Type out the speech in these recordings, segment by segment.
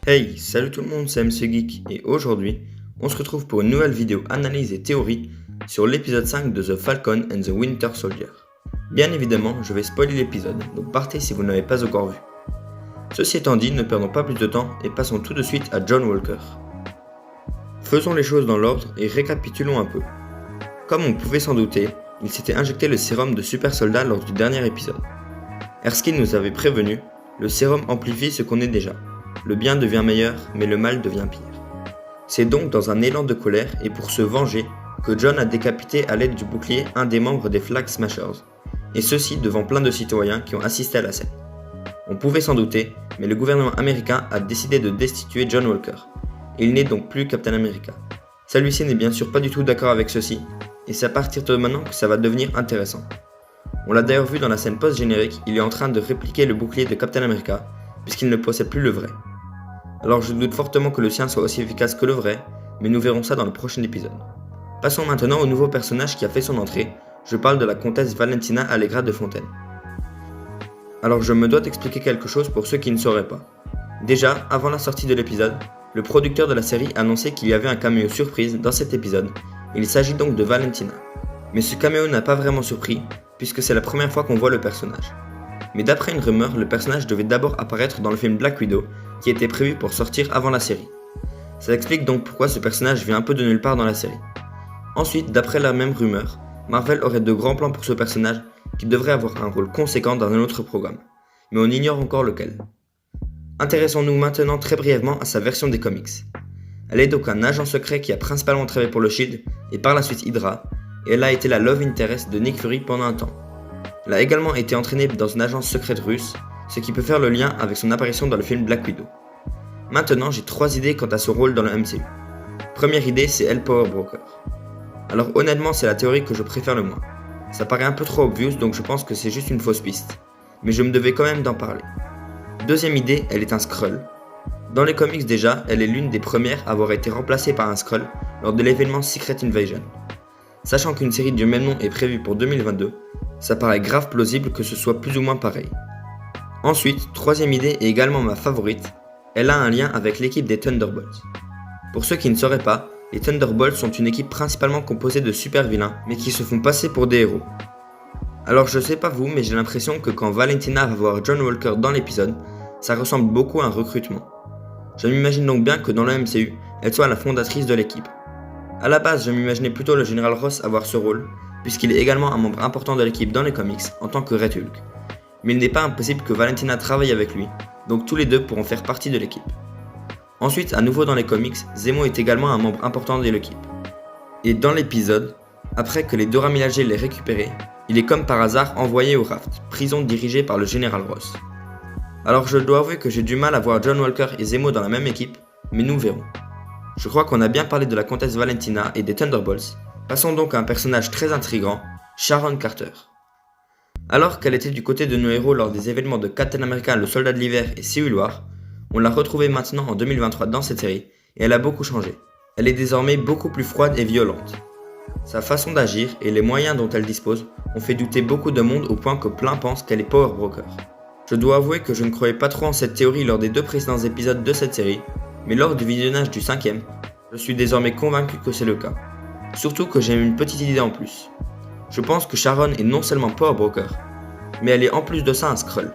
Hey, salut tout le monde, c'est MC Geek et aujourd'hui, on se retrouve pour une nouvelle vidéo analyse et théorie sur l'épisode 5 de The Falcon and the Winter Soldier. Bien évidemment, je vais spoiler l'épisode, donc partez si vous ne l'avez pas encore vu. Ceci étant dit, ne perdons pas plus de temps et passons tout de suite à John Walker. Faisons les choses dans l'ordre et récapitulons un peu. Comme on pouvait s'en douter, il s'était injecté le sérum de super soldat lors du dernier épisode. Erskine nous avait prévenu, le sérum amplifie ce qu'on est déjà. Le bien devient meilleur, mais le mal devient pire. C'est donc dans un élan de colère et pour se venger que John a décapité à l'aide du bouclier un des membres des Flag Smashers, et ceci devant plein de citoyens qui ont assisté à la scène. On pouvait s'en douter, mais le gouvernement américain a décidé de destituer John Walker, et il n'est donc plus Captain America. Celui-ci n'est bien sûr pas du tout d'accord avec ceci, et c'est à partir de maintenant que ça va devenir intéressant. On l'a d'ailleurs vu dans la scène post-générique, il est en train de répliquer le bouclier de Captain America, puisqu'il ne possède plus le vrai. Alors je doute fortement que le sien soit aussi efficace que le vrai, mais nous verrons ça dans le prochain épisode. Passons maintenant au nouveau personnage qui a fait son entrée, je parle de la comtesse Valentina Allegra de Fontaine. Alors je me dois d'expliquer quelque chose pour ceux qui ne sauraient pas. Déjà, avant la sortie de l'épisode, le producteur de la série annonçait qu'il y avait un caméo surprise dans cet épisode, il s'agit donc de Valentina. Mais ce caméo n'a pas vraiment surpris, puisque c'est la première fois qu'on voit le personnage. Mais d'après une rumeur, le personnage devait d'abord apparaître dans le film Black Widow, qui était prévu pour sortir avant la série. Ça explique donc pourquoi ce personnage vient un peu de nulle part dans la série. Ensuite, d'après la même rumeur, Marvel aurait de grands plans pour ce personnage qui devrait avoir un rôle conséquent dans un autre programme, mais on ignore encore lequel. Intéressons-nous maintenant très brièvement à sa version des comics. Elle est donc un agent secret qui a principalement travaillé pour le Shield et par la suite Hydra, et elle a été la love interest de Nick Fury pendant un temps. Elle a également été entraînée dans une agence secrète russe, ce qui peut faire le lien avec son apparition dans le film Black Widow. Maintenant, j'ai 3 idées quant à son rôle dans le MCU. Première idée, c'est elle Power Broker. Alors honnêtement, c'est la théorie que je préfère le moins. Ça paraît un peu trop obvious, donc je pense que c'est juste une fausse piste. Mais je me devais quand même d'en parler. Deuxième idée, elle est un Skrull. Dans les comics déjà, elle est l'une des premières à avoir été remplacée par un Skrull lors de l'événement Secret Invasion. Sachant qu'une série du même nom est prévue pour 2022, ça paraît grave plausible que ce soit plus ou moins pareil. Ensuite, troisième idée et également ma favorite, elle a un lien avec l'équipe des Thunderbolts. Pour ceux qui ne sauraient pas, les Thunderbolts sont une équipe principalement composée de super vilains, mais qui se font passer pour des héros. Alors je sais pas vous, mais j'ai l'impression que quand Valentina va voir John Walker dans l'épisode, ça ressemble beaucoup à un recrutement. Je m'imagine donc bien que dans le MCU, elle soit la fondatrice de l'équipe. A la base, je m'imaginais plutôt le général Ross avoir ce rôle, puisqu'il est également un membre important de l'équipe dans les comics en tant que Red Hulk. Mais il n'est pas impossible que Valentina travaille avec lui, donc tous les deux pourront faire partie de l'équipe. Ensuite, à nouveau dans les comics, Zemo est également un membre important de l'équipe. Et dans l'épisode, après que les Dora Milaje l'aient récupéré, il est comme par hasard envoyé au Raft, prison dirigée par le général Ross. Alors je dois avouer que j'ai du mal à voir John Walker et Zemo dans la même équipe, mais nous verrons. Je crois qu'on a bien parlé de la comtesse Valentina et des Thunderbolts, passons donc à un personnage très intriguant, Sharon Carter. Alors qu'elle était du côté de nos héros lors des événements de Captain America, le soldat de l'hiver et Civil War, on l'a retrouvée maintenant en 2023 dans cette série, et elle a beaucoup changé. Elle est désormais beaucoup plus froide et violente. Sa façon d'agir et les moyens dont elle dispose ont fait douter beaucoup de monde au point que plein pensent qu'elle est Power Broker. Je dois avouer que je ne croyais pas trop en cette théorie lors des 2 précédents épisodes de cette série, mais lors du visionnage du 5e, je suis désormais convaincu que c'est le cas. Surtout que j'ai une petite idée en plus. Je pense que Sharon est non seulement Power Broker, mais elle est en plus de ça un Skrull.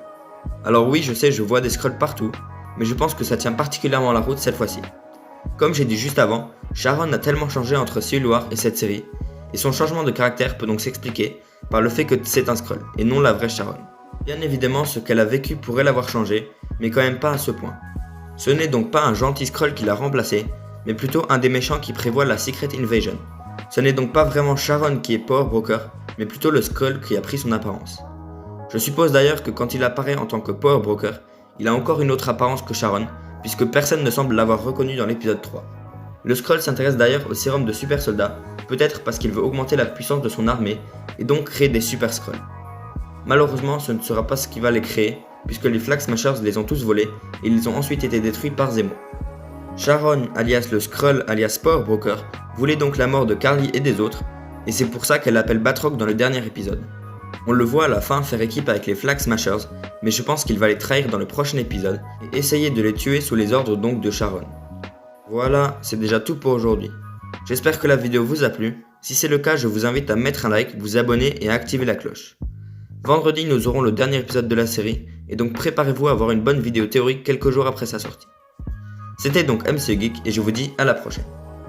Alors oui, je sais, je vois des Skrulls partout, mais je pense que ça tient particulièrement la route cette fois-ci. Comme j'ai dit juste avant, Sharon a tellement changé entre Civil War et cette série, et son changement de caractère peut donc s'expliquer par le fait que c'est un Skrull, et non la vraie Sharon. Bien évidemment, ce qu'elle a vécu pourrait l'avoir changé, mais quand même pas à ce point. Ce n'est donc pas un gentil Skrull qui l'a remplacé, mais plutôt un des méchants qui prévoit la Secret Invasion. Ce n'est donc pas vraiment Sharon qui est Power Broker, mais plutôt le Skrull qui a pris son apparence. Je suppose d'ailleurs que quand il apparaît en tant que Power Broker, il a encore une autre apparence que Sharon, puisque personne ne semble l'avoir reconnu dans l'épisode 3. Le Skrull s'intéresse d'ailleurs au sérum de super soldats, peut-être parce qu'il veut augmenter la puissance de son armée, et donc créer des super Skrulls. Malheureusement, ce ne sera pas ce qui va les créer, puisque les Flag Smashers les ont tous volés, et ils ont ensuite été détruits par Zemo. Sharon, alias le Skrull, alias Power Broker, voulait donc la mort de Carly et des autres, et c'est pour ça qu'elle l'appelle Batroc dans le dernier épisode. On le voit à la fin faire équipe avec les Flag Smashers, mais je pense qu'il va les trahir dans le prochain épisode et essayer de les tuer sous les ordres donc de Sharon. Voilà, c'est déjà tout pour aujourd'hui. J'espère que la vidéo vous a plu. Si c'est le cas, je vous invite à mettre un like, vous abonner et à activer la cloche. Vendredi, nous aurons le dernier épisode de la série, et donc préparez-vous à avoir une bonne vidéo théorique quelques jours après sa sortie. C'était donc MC Geek et je vous dis à la prochaine.